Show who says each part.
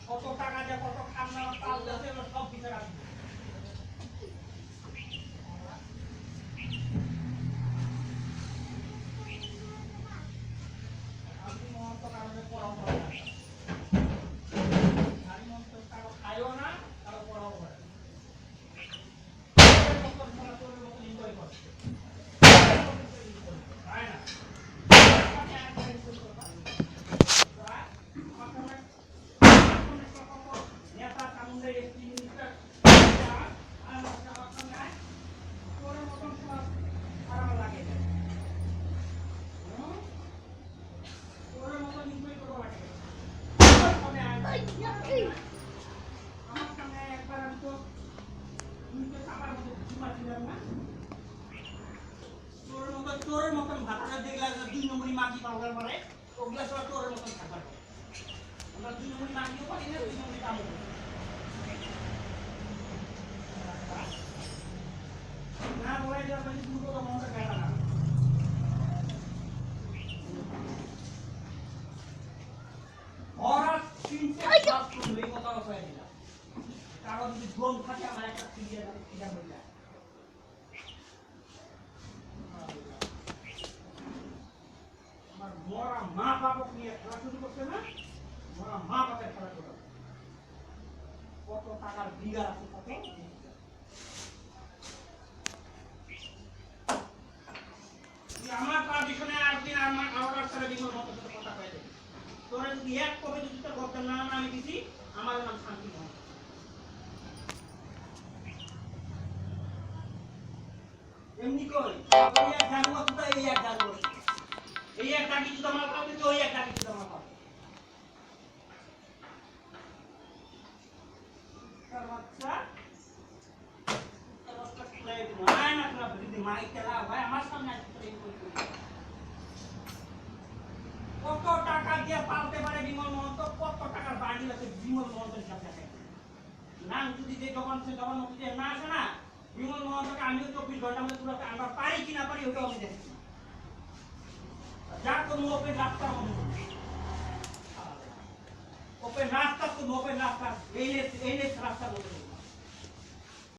Speaker 1: কত টাকা দিয়ে কত খান্না তাল আছে সব ভিতরে আছে চোরের মতন ভাতটা দেখলে 2 নম্বরই মাটি পাওয়ার পরে ওগুলা সব চোরের মতন থাকবে আমরা 2 নম্বরই মাটিও পাই না 2 নম্বরই কামও না বলে দেওয়া মানে দুটো তো মনটা গেল না ওরা চিনতে সব শুনবে এই কথা কয়ে দিলাম কারণ যদি ড্রোন থাকে আমার একটা ক্লিয়ার এটা হয়ে যায় मोरा माँ बाप अपनी खेला शुरू करते ना मोरा माँ बाप खेला शुरू কত টাকার বিঘা আছে কত আমার পারমিশনে একদিন আমার অর্ডার করে বিমল মত সাথে কথা কয়ে দেব তোরে যদি এক কবে যদি তো করতে না আমি দিছি আমার নাম শান্তি মহল এমনি কই ওই এক জানবো তো এই এক জানবো এই এক টাকি যদি আমার পাবে তো ওই এক টাকি যদি আমার পাবে সর্বচ্চা প্লে মাই না না যদি মাই খেলা হয় আমার সামনে আসতে প্লে করতে কত টাকা দিয়ে পালতে পারে বিমল মহন্ত কত টাকার বাড়ি আছে বিমল মহন্তের কাছে নাম যদি যে যখন সে যখন যদি না আসে না বিমল মহন্তকে আমিও 24 ঘন্টার মধ্যে তুলতে আমরা পারি কি না পারি ওটা আমি দেখছি যার কোনো ওপেন রাস্তা ওপেন রাস্তা তো ওপেন রাস্তা এই রাস্তা বলে